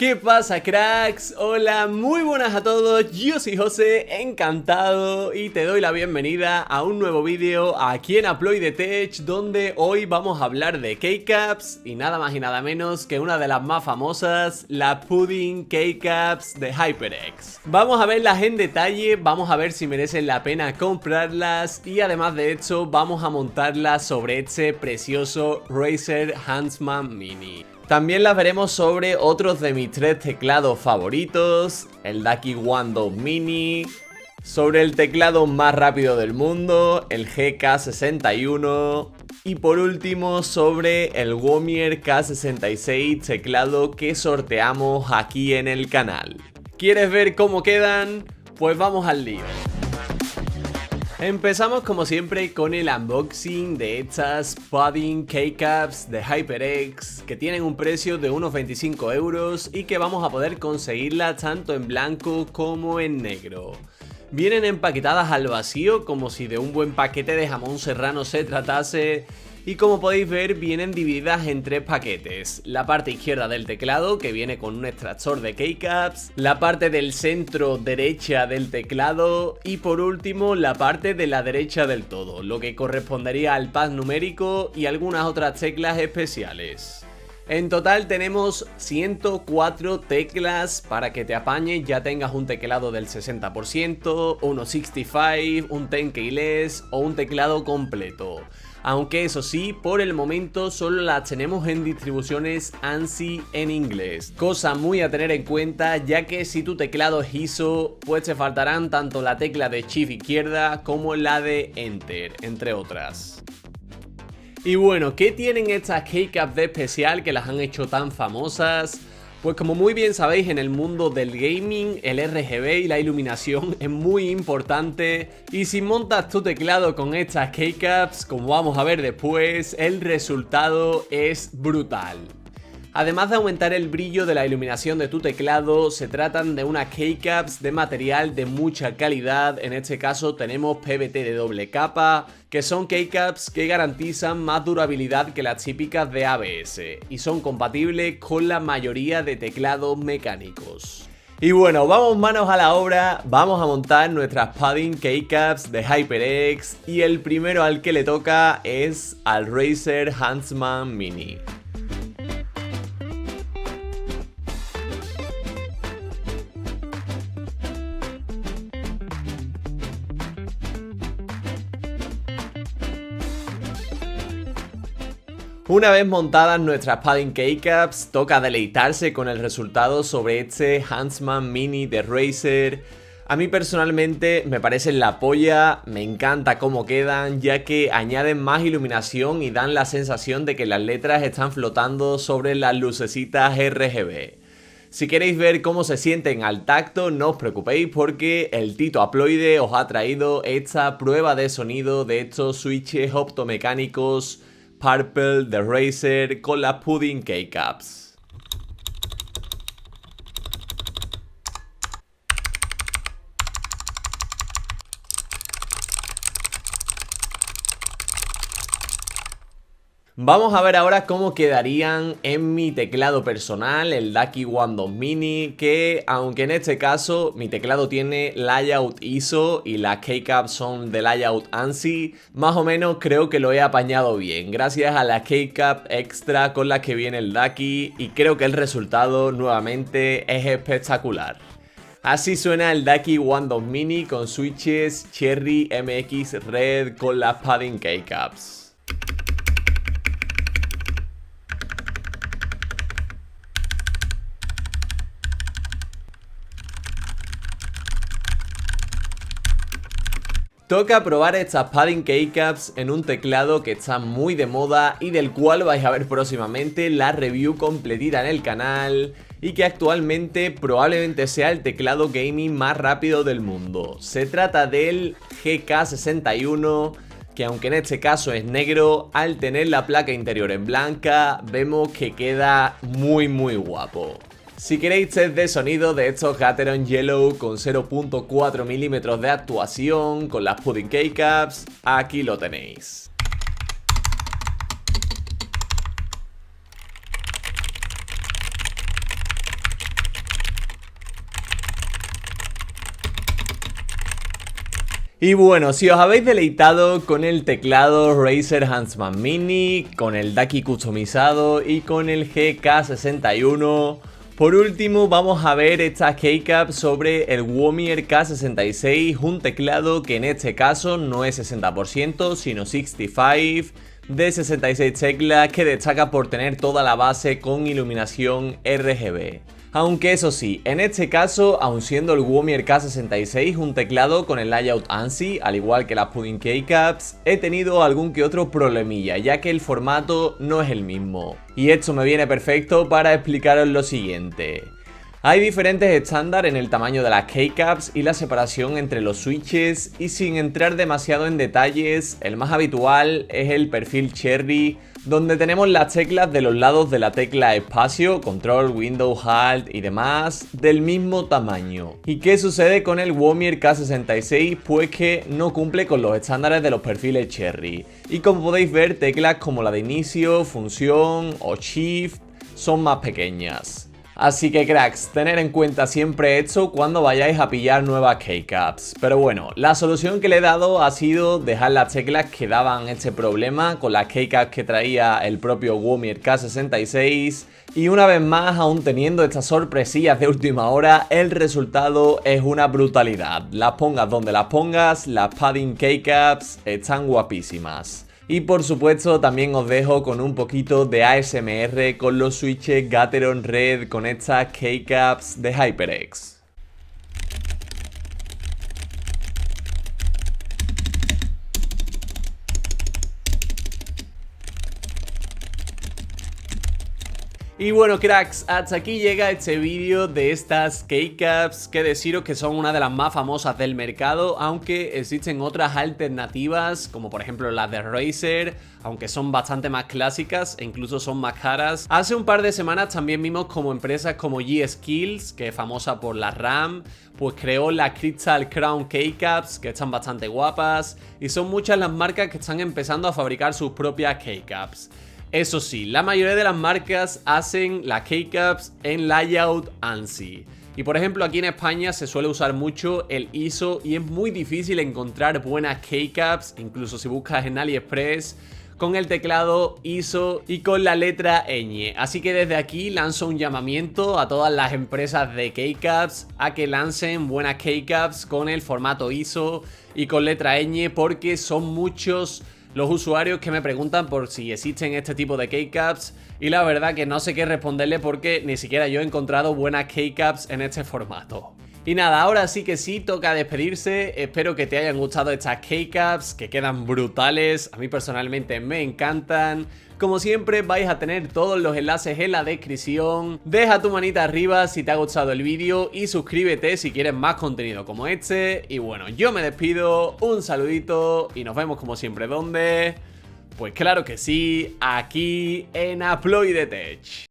¿Qué pasa, cracks? Hola, muy buenas a todos, yo soy José, encantado y te doy la bienvenida a un nuevo vídeo aquí en Aploide Tech, donde hoy vamos a hablar de keycaps y nada más y nada menos que una de las más famosas, la Pudding Keycaps de HyperX. Vamos a verlas en detalle, vamos a ver si merecen la pena comprarlas y además de hecho vamos a montarlas sobre este precioso Razer Huntsman Mini. También las veremos sobre otros de mis 3 teclados favoritos, el Ducky One 2 Mini, sobre el teclado más rápido del mundo, el GK61 y por último sobre el Womier K66 teclado que sorteamos aquí en el canal. ¿Quieres ver cómo quedan? Pues vamos al lío. Empezamos como siempre con el unboxing de estas Pudding Keycaps de HyperX que tienen un precio de unos 25 € y que vamos a poder conseguirlas tanto en blanco como en negro. Vienen empaquetadas al vacío como si de un buen paquete de jamón serrano se tratase. Y como podéis ver vienen divididas en 3 paquetes, la parte izquierda del teclado que viene con un extractor de keycaps, la parte del centro derecha del teclado y por último la parte de la derecha del todo, lo que correspondería al pad numérico y algunas otras teclas especiales. En total tenemos 104 teclas para que te apañes, ya tengas un teclado del 60%, unos 65, un 10 keyless o un teclado completo. Aunque eso sí, por el momento solo las tenemos en distribuciones ANSI en inglés. Cosa muy a tener en cuenta, ya que si tu teclado es ISO, pues te faltarán tanto la tecla de Shift izquierda como la de Enter, entre otras. Y bueno, ¿qué tienen estas keycaps de especial que las han hecho tan famosas? Pues como muy bien sabéis, en el mundo del gaming el RGB y la iluminación es muy importante y si montas tu teclado con estas keycaps, como vamos a ver después, el resultado es brutal. Además de aumentar el brillo de la iluminación de tu teclado, se tratan de unas keycaps de material de mucha calidad. En este caso tenemos PVT de doble capa, que son keycaps que garantizan más durabilidad que las típicas de ABS y son compatibles con la mayoría de teclados mecánicos. Y bueno, vamos manos a la obra, vamos a montar nuestras Pudding Keycaps de HyperX y el primero al que le toca es al Razer Huntsman Mini. Una vez montadas nuestras Pudding Keycaps, toca deleitarse con el resultado sobre este Huntsman Mini de Razer. A mí personalmente me parecen la polla, me encanta cómo quedan, ya que añaden más iluminación y dan la sensación de que las letras están flotando sobre las lucecitas RGB. Si queréis ver cómo se sienten al tacto, no os preocupéis porque el Tito Aploide os ha traído esta prueba de sonido de estos switches optomecánicos Purple de Razer con las Pudding Keycaps. Vamos a ver ahora cómo quedarían en mi teclado personal, el Ducky One 2 Mini, que aunque en este caso mi teclado tiene layout ISO y las keycaps son de layout ANSI, más o menos creo que lo he apañado bien, gracias a la keycap extra con la que viene el Ducky y creo que el resultado nuevamente es espectacular. Así suena el Ducky One 2 Mini con switches Cherry MX Red con las Pudding Keycaps. Toca probar estas Pudding Keycaps en un teclado que está muy de moda y del cual vais a ver próximamente la review completita en el canal y que actualmente probablemente sea el teclado gaming más rápido del mundo. Se trata del GK61, que aunque en este caso es negro, al tener la placa interior en blanca vemos que queda muy guapo. Si queréis test de sonido de estos Gateron Yellow con 0.4 milímetros de actuación con las Pudding Keycaps, aquí lo tenéis. Y bueno, si os habéis deleitado con el teclado Razer Huntsman Mini, con el Ducky customizado y con el GK61, por último vamos a ver esta keycap sobre el Waomi K66, un teclado que en este caso no es 60% sino 65%, de 66 teclas, que destaca por tener toda la base con iluminación RGB. Aunque eso sí, en este caso, aun siendo el Waomi K66 un teclado con el layout ANSI, al igual que las Pudding Keycaps, he tenido algún que otro problemilla, ya que el formato no es el mismo. Y esto me viene perfecto para explicaros lo siguiente. Hay diferentes estándares en el tamaño de las keycaps y la separación entre los switches, y sin entrar demasiado en detalles, el más habitual es el perfil Cherry, donde tenemos las teclas de los lados de la tecla espacio, control, window, alt y demás, del mismo tamaño. ¿Y qué sucede con el Waomi K66? Pues que no cumple con los estándares de los perfiles Cherry. Y como podéis ver, teclas como la de inicio, función o shift son más pequeñas. Así que cracks, tener en cuenta siempre esto cuando vayáis a pillar nuevas keycaps. Pero bueno, la solución que le he dado ha sido dejar las teclas que daban este problema con las keycaps que traía el propio Waomi K66. Y una vez más, aún teniendo estas sorpresillas de última hora, el resultado es una brutalidad. Las pongas donde las pongas, las padding keycaps están guapísimas. Y por supuesto también os dejo con un poquito de ASMR con los switches Gateron Red con estas keycaps de HyperX. Y bueno cracks, hasta aquí llega este vídeo de estas keycaps, que deciros que son una de las más famosas del mercado, aunque existen otras alternativas como por ejemplo las de Razer, aunque son bastante más clásicas e incluso son más caras. Hace un par de semanas también vimos como empresas como G-Skills, que es famosa por la RAM, pues creó las Crystal Crown Keycaps, que están bastante guapas, y son muchas las marcas que están empezando a fabricar sus propias keycaps. Eso sí, la mayoría de las marcas hacen las keycaps en layout ANSI. Y por ejemplo aquí en España se suele usar mucho el ISO y es muy difícil encontrar buenas keycaps, incluso si buscas en AliExpress, con el teclado ISO y con la letra ñ. Así que desde aquí lanzo un llamamiento a todas las empresas de keycaps a que lancen buenas keycaps con el formato ISO y con letra ñ, porque son muchos los usuarios que me preguntan por si existen este tipo de keycaps, y la verdad que no sé qué responderle porque ni siquiera yo he encontrado buenas keycaps en este formato. Y nada, ahora sí que sí, toca despedirse. Espero que te hayan gustado estas keycaps, que quedan brutales. A mí personalmente me encantan. Como siempre vais a tener todos los enlaces en la descripción. Deja tu manita arriba si te ha gustado el vídeo y suscríbete si quieres más contenido como este. Y bueno, yo me despido, un saludito y nos vemos como siempre, ¿dónde? Pues claro que sí, aquí en Aploide Tech.